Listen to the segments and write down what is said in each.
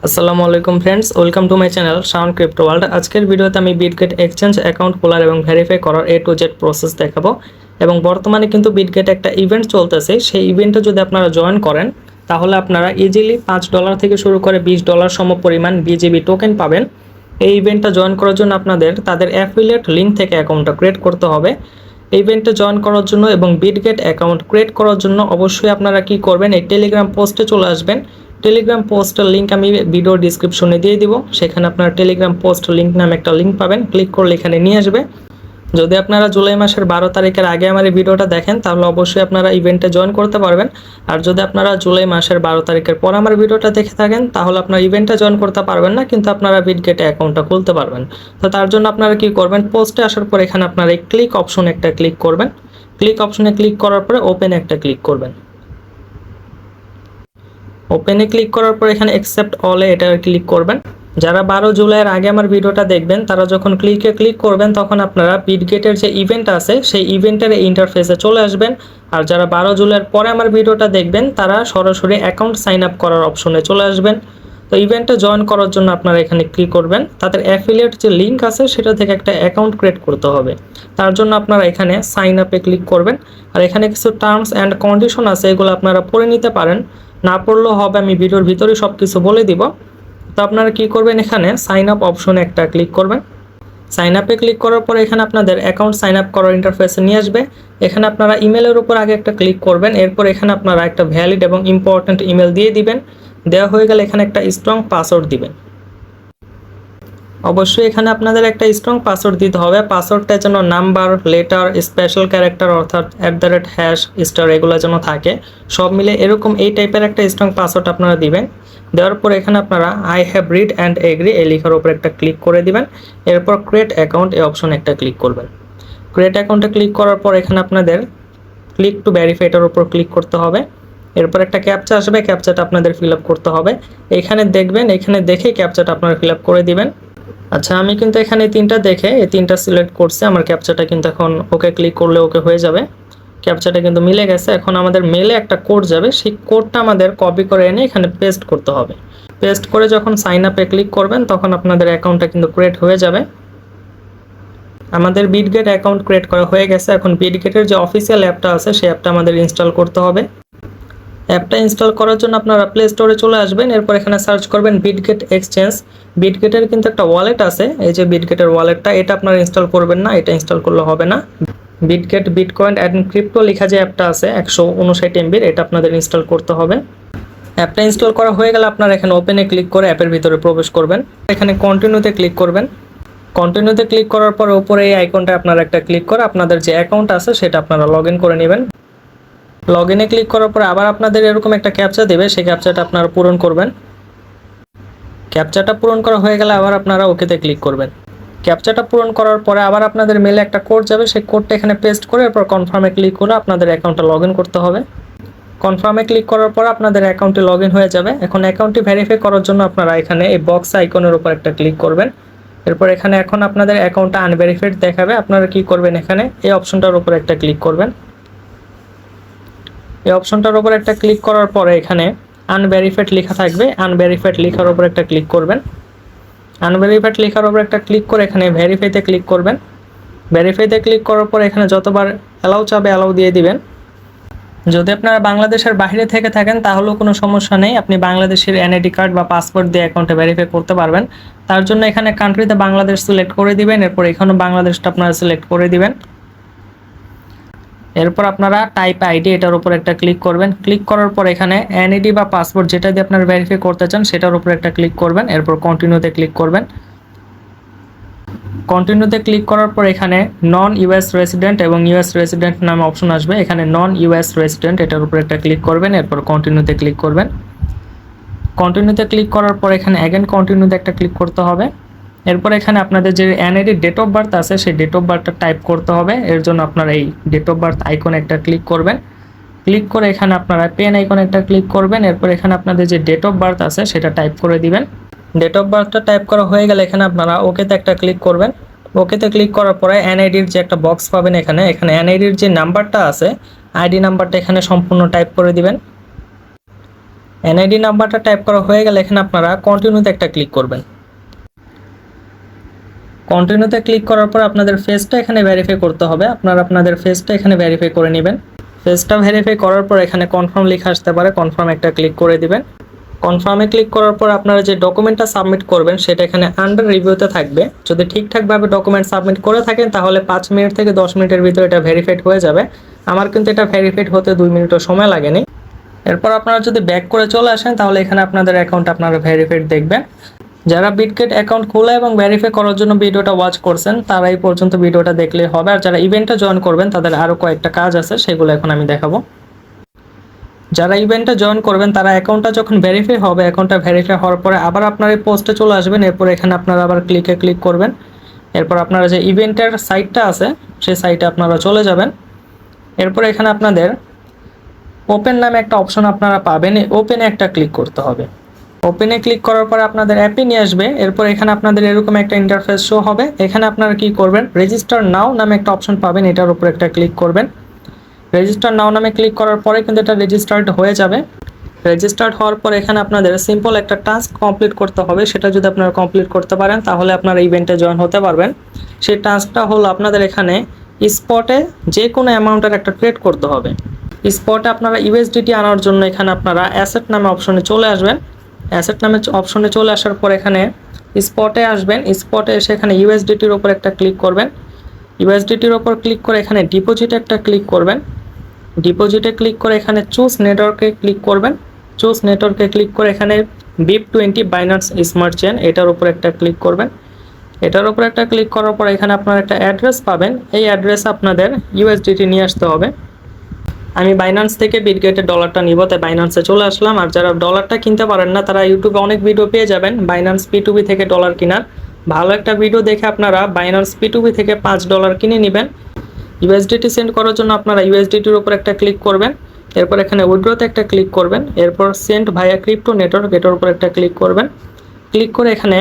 আসসালামু আলাইকুম friends, welcome to my channel Shaon crypto world. আজকের ভিডিওতে আমি বিটগেট এক্সচেঞ্জ অ্যাকাউন্ট খোলার এবং ভেরিফাই করার A to Z প্রসেস দেখাবো। এবং বর্তমানে কিন্তু বিটগেট একটা ইভেন্ট চলতেছে, সেই ইভেন্টে যদি আপনারা জয়েন করেন তাহলে আপনারা ইজিলি $5 থেকে শুরু করে $20 সম পরিমাণ বিজিবি টোকেন পাবেন। এই ইভেন্টটা জয়েন করার জন্য আপনাদের তাদের অ্যাফিলিয়েট লিঙ্ক থেকে অ্যাকাউন্টটা ক্রিয়েট করতে হবে। এই ইভেন্টে জয়েন করার জন্য এবং বিটগেট অ্যাকাউন্ট ক্রিয়েট করার জন্য অবশ্যই আপনারা কি করবেন, এই টেলিগ্রাম পোস্টে চলে আসবেন। টেলিগ্রাম পোস্টের লিঙ্ক আমি ভিডিও ডিসক্রিপশনে দিয়ে দিব, সেখানে আপনারা টেলিগ্রাম পোস্ট লিঙ্ক নামে একটা লিঙ্ক পাবেন, ক্লিক করলে এখানে নিয়ে আসবে। যদি আপনারা জুলাই মাসের 12 তারিখের আগে আমার এই ভিডিওটা দেখেন তাহলে অবশ্যই আপনারা ইভেন্টে জয়েন করতে পারবেন। আর যদি আপনারা জুলাই মাসের 12 তারিখের পর আমার ভিডিওটা দেখে থাকেন তাহলে আপনারা ইভেন্টে জয়েন করতে পারবেন না, কিন্তু আপনারা বিটগেটে অ্যাকাউন্টটা খুলতে পারবেন। তো তার জন্য আপনারা কি করবেন, পোস্টে আসার পর এখানে আপনারা এই ক্লিক অপশন একটা ক্লিক করবেন। ক্লিক অপশনে ক্লিক করার পরে ওপেন একটা ক্লিক করবেন। ওপেনে ক্লিক করার পর এখানে অ্যাকসেপ্ট অলে এটা ক্লিক করবেন। যারা 12 জুলাইয়ের আগে আমার ভিডিওটা দেখবেন তারা যখন ক্লিক করবেন তখন আপনারা বিটগেটের যে ইভেন্ট আছে সেই ইভেন্টের ইন্টারফেসে চলে আসবেন। আর যারা 12 জুলাইয়ের পরে আমার ভিডিওটা দেখবেন তারা সরাসরি অ্যাকাউন্ট সাইন আপ করার অপশনে চলে আসবেন। তো ইভেন্টে জয়েন করার জন্য আপনারা এখানে ক্লিক করবেন, তাদের অ্যাফিলিয়েট যে লিঙ্ক আছে সেটা থেকে একটা অ্যাকাউন্ট ক্রিয়েট করতে হবে। তার জন্য আপনারা এখানে সাইন আপে ক্লিক করবেন। আর এখানে কিছু টার্মস অ্যান্ড কন্ডিশন আছে, এগুলো আপনারা পড়ে নিতে পারেন, না পড়লেও হবে, আমি ভিডিওর ভিতরে সব কিছু বলে দিব। তো আপনারা কি করবেন, এখানে সাইন আপ অপশনে একটা ক্লিক করবেন। সাইন আপে ক্লিক করার পরে এখানে আপনাদের অ্যাকাউন্ট সাইন আপ করার ইন্টারফেসে নিয়ে আসবে। এখানে আপনারা ইমেলের উপর আগে একটা ক্লিক করবেন, এরপর এখানে আপনারা একটা ভ্যালিড এবং ইম্পর্ট্যান্ট ইমেল দিয়ে দিবেন। দেওয়া হয়ে গেলে এখানে একটা স্ট্রং পাসওয়ার্ড দিবেন। অবশ্যই এখানে আপনাদের একটা স্ট্রং পাসওয়ার্ড দিতে হবে। পাসওয়ার্ডটা যেন নাম্বার, লেটার, স্পেশাল ক্যারেক্টার অর্থাৎ @ এগুলো যেন থাকে, সব মিলে এরকম এই টাইপের একটা স্ট্রং পাসওয়ার্ড আপনারা দিবেন। দেওয়ার পর এখানে আপনারা I have read and agree এই লেখার উপর একটা ক্লিক করে দিবেন। এরপর ক্রিয়েট অ্যাকাউন্ট এই অপশন একটা ক্লিক করবেন। ক্রিয়েট অ্যাকাউন্টে ক্লিক করার পর এখানে আপনাদের ক্লিক টু ভেরিফাই এটার উপর ক্লিক করতে হবে। এরপর একটা ক্যাপচা আসবে, ক্যাপচাটা আপনাদের ফিল আপ করতে হবে। এখানে দেখবেন, এখানে দেখে ক্যাপচাটা আপনারা ফিল আপ করে দিবেন। আচ্ছা, আমি কিন্তু এখানে তিনটা দেখে এই তিনটা সিলেক্ট করছি, আমার ক্যাপচাটা কিন্তু এখন ওকে ক্লিক করলে ওকে হয়ে যাবে। ক্যাপচাটা কিন্তু মিলে গেছে। এখন আমাদের মেলে একটা কোড যাবে, সেই কোডটা আমাদের কপি করে এনে এখানে পেস্ট করতে হবে। পেস্ট করে যখন সাইন আপে ক্লিক করবেন তখন আপনাদের অ্যাকাউন্টটা কিন্তু ক্রিয়েট হয়ে যাবে। আমাদের বিটগেট অ্যাকাউন্ট ক্রিয়েট করা হয়ে গেছে। এখন বিটগেটের যে অফিসিয়াল অ্যাপটা আছে সেই অ্যাপটা আমাদের ইনস্টল করতে হবে। অ্যাপটা ইনস্টল করার জন্য আপনারা প্লে স্টোরে চলে আসবেন। এরপর এখানে সার্চ করবেন বিটগেট এক্সচেঞ্জ। বিটগেটের কিন্তু একটা ওয়ালেট আছে, এই যে বিটগেটের ওয়ালেটটা, এটা আপনারা ইনস্টল করবেন না, এটা ইনস্টল করলে হবে না। বিটগেট বিটকয়েন অ্যান্ড ক্রিপ্টো লেখা যে অ্যাপটা আছে 159 MB, এটা আপনাদের ইনস্টল করতে হবে। অ্যাপটা ইনস্টল করা হয়ে গেলে আপনারা এখানে ওপেনে ক্লিক করে অ্যাপের ভিতরে প্রবেশ করবেন। এখানে কন্টিনিউতে ক্লিক করবেন। কন্টিনিউতে ক্লিক করার পর উপরে এই আইকনটা আপনারা একটা ক্লিক করে আপনাদের যে অ্যাকাউন্ট আছে সেটা আপনারা লগ ইন করে নেবেন। লগ ইনে ক্লিক করার পর আবার আপনাদের এরকম একটা ক্যাপচা দেবে, সেই ক্যাপচাটা আপনারা পূরণ করবেন। ক্যাপচাটা পূরণ করা হয়ে গেলে আবার আপনারা ওকেতে ক্লিক করবেন। ক্যাপচাটা পূরণ করার পরে আবার আপনাদের মেলে একটা কোড যাবে, সেই কোডটা এখানে পেস্ট করে এরপর কনফার্মে ক্লিক করে আপনাদের অ্যাকাউন্টটা লগ ইন করতে হবে। কনফার্মে ক্লিক করার পর আপনাদের অ্যাকাউন্টে লগ ইন হয়ে যাবে। এখন অ্যাকাউন্টটি ভেরিফাই করার জন্য আপনারা এখানে এই বক্স আইকনের উপর একটা ক্লিক করবেন। এরপর এখানে এখন আপনাদের অ্যাকাউন্টটা আনভেরিফাইড দেখাবে। আপনারা কি করবেন, এখানে এই অপশনটার উপর একটা ক্লিক করবেন। এই অপশনটার উপর একটা ক্লিক করার পরে এখানে আনভেরিফাইড লেখা থাকবে, আনভেরিফাইড লেখার উপর একটা ক্লিক করবেন। আনভেরিফাইড লেখার উপর একটা ক্লিক করে এখানে ভেরিফাইতে ক্লিক করবেন। ভেরিফাইতে ক্লিক করার পর এখানে যতবার অ্যালাউ চাবে অ্যালাউ দিয়ে দিবেন। যদি আপনারা বাংলাদেশের বাইরে থেকে থাকেন তাহলেও কোনো সমস্যা নেই, আপনি বাংলাদেশের এনআইডি কার্ড বা পাসপোর্ট দিয়ে অ্যাকাউন্টে ভেরিফাই করতে পারবেন। তার জন্য এখানে কান্ট্রিতে বাংলাদেশ সিলেক্ট করে দিবেন, এরপর এখানেও বাংলাদেশটা আপনারা সিলেক্ট করে দিবেন। এরপর আপনারা টাইপ আইডি এটার উপর একটা ক্লিক করবেন। ক্লিক করার পর এখানে এনআইডি বা পাসপোর্ট যেটা দিয়ে আপনারা ভেরিফাই করতে চান সেটার উপর একটা ক্লিক করবেন। এরপর কন্টিনিউতে ক্লিক করবেন। কন্টিনিউতে ক্লিক করার পর এখানে নন ইউএস রেসিডেন্ট এবং ইউএস রেসিডেন্ট নামে অপশন আসবে, এখানে নন ইউএস রেসিডেন্ট এটার উপর একটা ক্লিক করবেন। এরপর কন্টিনিউতে ক্লিক করবেন। কন্টিনিউতে ক্লিক করার পর এখানে অ্যাগেন কন্টিনিউতে একটা ক্লিক করতে হবে। এরপর এখানে আপনাদের যে এনআইডি ডেট অফ বার্থ আছে সেই ডেট অফ বার্থটা টাইপ করতে হবে। এর জন্য আপনারা এই ডেট অফ বার্থ আইকনে একটা ক্লিক করবেন। ক্লিক করে এখানে আপনারা পেন আইকনে একটা ক্লিক করবেন। এরপর এখানে আপনাদের যে ডেট অফ বার্থ আছে সেটা টাইপ করে দিবেন। ডেট অফ বার্থটা টাইপ করা হয়ে গেলে এখানে আপনারা ওকেতে একটা ক্লিক করবেন। ওকেতে ক্লিক করার পরে এনআইডির যে একটা বক্স পাবেন, এখানে এনআইডির যে নাম্বারটা আছে আইডি নাম্বারটা এখানে সম্পূর্ণ টাইপ করে দিবেন। এনআইডি নাম্বারটা টাইপ করা হয়ে গেলে এখানে আপনারা কন্টিনিউতে একটা ক্লিক করবেন। কন্টিনিউতে ক্লিক করার পর আপনাদের ফেসটা এখানে ভেরিফাই করতে হবে। আপনারা আপনাদের ফেসটা এখানে ভেরিফাই করে নেবেন। ফেসটা ভেরিফাই করার পর এখানে কনফার্ম লেখা আসতে পারে, কনফার্ম একটা ক্লিক করে দিবেন। কনফার্মে ক্লিক করার পর আপনারা যে ডকুমেন্টটা সাবমিট করবেন সেটা এখানে আন্ডার রিভিউতে থাকবে। যদি ঠিকঠাকভাবে ডকুমেন্ট সাবমিট করে থাকেন তাহলে 5 মিনিট থেকে 10 মিনিটের ভিতরে এটা ভেরিফাইড হয়ে যাবে। আমার কিন্তু এটা ভেরিফাইড হতে 2 মিনিটও সময় লাগেনি। এরপর আপনারা যদি ব্যাক করে চলে আসেন তাহলে এখানে আপনাদের অ্যাকাউন্ট আপনারা ভেরিফাইড দেখবেন। যারা বিটগেট অ্যাকাউন্ট খোলা এবং ভেরিফাই করার জন্য ভিডিওটা ওয়াচ করছেন তারা এই পর্যন্ত ভিডিওটা দেখলেই হবে। আর যারা ইভেন্টে জয়েন করবেন তাদের আরও কয়েকটা কাজ আছে, সেগুলো এখন আমি দেখাবো। যারা ইভেন্টে জয়েন করবেন তারা অ্যাকাউন্টটা যখন ভেরিফাই হবে, অ্যাকাউন্টটা ভেরিফাই হওয়ার পরে আবার আপনার এই পোস্টে চলে আসবেন। এরপর এখানে আপনারা আবার ক্লিক করবেন। এরপর আপনারা যে ইভেন্টের সাইটটা আছে সেই সাইটে আপনারা চলে যাবেন। এরপর এখানে আপনাদের ওপেন নামে একটা অপশন আপনারা পাবেন, এই ওপেনে একটা ক্লিক করতে হবে। ওপেনে ক্লিক করার পর আপনাদের অ্যাপে নিয়ে আসবে। এরপর এখানে আপনাদের এরকম একটা ইন্টারফেস শো হবে। এখানে আপনারা কি করবেন, রেজিস্টার নাও নামে একটা অপশন পাবেন, এটার উপর একটা ক্লিক করবেন। রেজিস্টার নাও নামে ক্লিক করার পরে কিন্তু এটা রেজিস্টার্ড হয়ে যাবে। রেজিস্টার্ড হওয়ার পর এখানে আপনাদের সিম্পল একটা টাস্ক কমপ্লিট করতে হবে। সেটা যদি আপনারা কমপ্লিট করতে পারেন তাহলে আপনারা ইভেন্টে জয়েন হতে পারবেন। সেই টাস্কটা হলো আপনাদের এখানে স্পটে যে কোনো অ্যামাউন্টের একটা ট্রেড করতে হবে। স্পটে আপনারা ইউএসডিটি আনার জন্য এখানে আপনারা অ্যাসেট নামে অপশনে চলে আসবেন। অ্যাসেট নামে অপশনে চলে আসার পর এখানে স্পটে আসবেন। স্পটে এসে এখানে ইউএসডিটির উপর একটা ক্লিক করবেন। ইউএসডিটির উপর ক্লিক করে এখানে ডিপোজিটে একটা ক্লিক করবেন। ডিপোজিটে ক্লিক করে এখানে চুজ নেটওয়ার্কে ক্লিক করবেন। চুজ নেটওয়ার্কে ক্লিক করে এখানে BIP20 বাইন্যান্স স্মার্ট চেইন এটার উপর একটা ক্লিক করবেন। এটার উপর একটা ক্লিক করার পর এখানে আপনারা একটা অ্যাড্রেস পাবেন। এই অ্যাড্রেসে আপনাদের ইউএসডিটি নিয়ে আসতে হবে। আমি বাইন্যান্স থেকে বিটগেটের ডলারটা নিব, তাই বাইন্যান্সে চলে আসলাম। আর যারা ডলারটা কিনতে পারেন না তারা ইউটিউবে অনেক ভিডিও পেয়ে যাবেন বাইন্যান্স P2B থেকে ডলার কেনার। ভালো একটা ভিডিও দেখে আপনারা বাইন্যান্স P2B থেকে $5 কিনে নেবেন। ইউএসডিটি সেন্ড করার জন্য আপনারা ইউএসডিটির উপর একটা ক্লিক করবেন। এরপর এখানে উইথড্রতে একটা ক্লিক করবেন। এরপর সেন্ড ভাইয়া ক্রিপ্টো নেটওয়ার্ক এটার উপর একটা ক্লিক করবেন। ক্লিক করে এখানে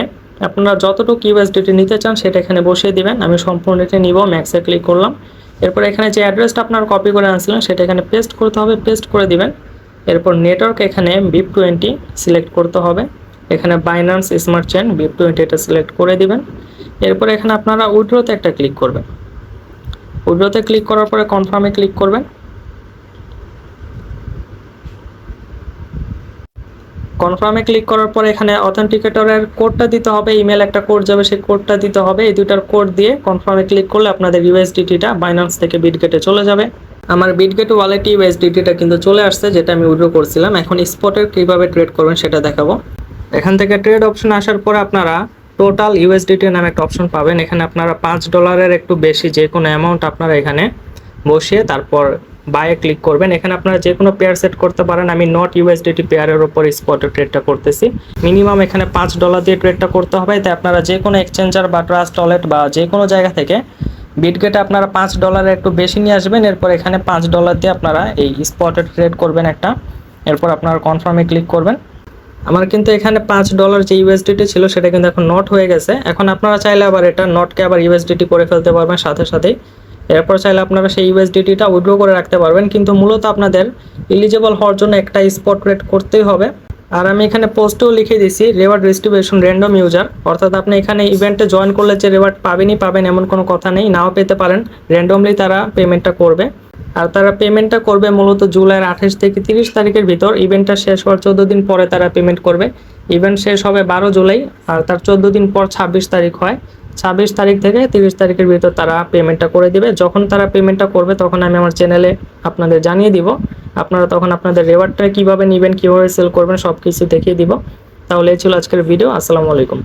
আপনারা যতটুকু ইউএসডিটি নিতে চান সেটা এখানে বসিয়ে দিবেন। আমি সম্পূর্ণটা নিব, ম্যাক্সে ক্লিক করলাম। এরপর এখানে যে অ্যাড্রেসটা আপনার কপি করে আনছিলেন সেটা এখানে পেস্ট করতে হবে, পেস্ট করে দিবেন। এরপর নেটওয়ার্ক এখানে BIP20 সিলেক্ট করতে হবে। এখানে বাইন্যান্স স্মার্ট চেইন BIP20 এটা সিলেক্ট করে দিবেন। এরপর এখানে আপনারা উইথড্রতে একটা ক্লিক করবেন। উইথড্রতে ক্লিক করার পরে কনফার্মে ক্লিক করবেন। কনফার্মে ক্লিক করার পরে এখানে অথেন্টিকেটরের কোডটা দিতে হবে, ইমেল একটা কোড যাবে, সেই কোডটা দিতে হবে। এই দুইটার কোড দিয়ে কনফার্মে ক্লিক করলে আপনাদের ইউএসডিটিটা বাইন্যান্স থেকে বিটগেটে চলে যাবে। আমার বিটগেট ওয়ালেটে ইউএসডিটিটা কিন্তু চলে আসছে, যেটা আমি উইথড্র করছিলাম। এখন স্পটের কীভাবে ট্রেড করবেন সেটা দেখাবো। এখান থেকে ট্রেড অপশন আসার পরে আপনারা টোটাল ইউএসডিটি নামে একটা অপশন পাবেন। এখানে আপনারা $5 একটু বেশি যে কোনো অ্যামাউন্ট আপনারা এখানে বসিয়ে তারপর বায়ে ক্লিক করবেন। এখানে আপনারা যে কোনো পেয়ার সেট করতে পারেন। আমি নট ইউএসডিটি পেয়ারের উপর স্পটে ট্রেডটা করতেছি। মিনিমাম এখানে $5 দিয়ে ট্রেডটা করতে হবে। তাই আপনারা যে কোনো এক্সচেঞ্জার বা ট্রাস্ট ওয়ালেট বা যে কোনো জায়গা থেকে বিটগেটে আপনারা $5 একটু বেশি নিয়ে আসবেন। এরপর এখানে $5 দিয়ে আপনারা এই স্পটে ট্রেড করবেন একটা। এরপর আপনারা কনফার্মে ক্লিক করবেন। আমার কিন্তু এখানে $5 যে ইউএসডিটি ছিল সেটা কিন্তু এখন নট হয়ে গেছে। এখন আপনারা চাইলে আবার এটা নটকে আবার ইউএসডিটি করে ফেলতে পারবেন সাথে সাথেই। এরপর চাইলে আপনারা সেই ইউএসডিটিটা উইথড্র করে রাখতে পারবেন। কিন্তু মূলত আপনাদের এলিজিবল হওয়ার জন্য একটা স্পট ট্রেড করতেই হবে। আর আমি এখানে পোস্টেও লিখে দিয়েছি রেওয়ার্ড ডিস্ট্রিবিউশন র্যান্ডম ইউজার, অর্থাৎ আপনি এখানে ইভেন্টে জয়েন করলে যে রেওয়ার্ড পাবেন এমন কোনো কথা নেই, নাও পেতে পারেন। র্যান্ডমলি তারা পেমেন্টটা করবে। আর তারা পেমেন্টটা করবে মূলত জুলাইয়ের 28 থেকে 30 তারিখের ভিতর। ইভেন্টটা শেষ হওয়ার 14 দিন পরে তারা পেমেন্ট করবে। ইভেন্ট শেষ হবে 12 জুলাই, আর তার 14 দিন পর 26 তারিখ হয়। 26 তারিখ থেকে 30 তারিখের ভিতর তারা পেমেন্টটা করে দিবে। যখন তারা পেমেন্টটা করবে তখন আমি আমার চ্যানেলে আপনাদের জানিয়ে দিব। আপনারা তখন আপনাদের রেওয়ার্ডটা কীভাবে নেবেন, কীভাবে সেল করবেন সব কিছু দেখিয়ে দিব। তাহলে এই ছিল আজকের ভিডিও। আসসালামু আলাইকুম।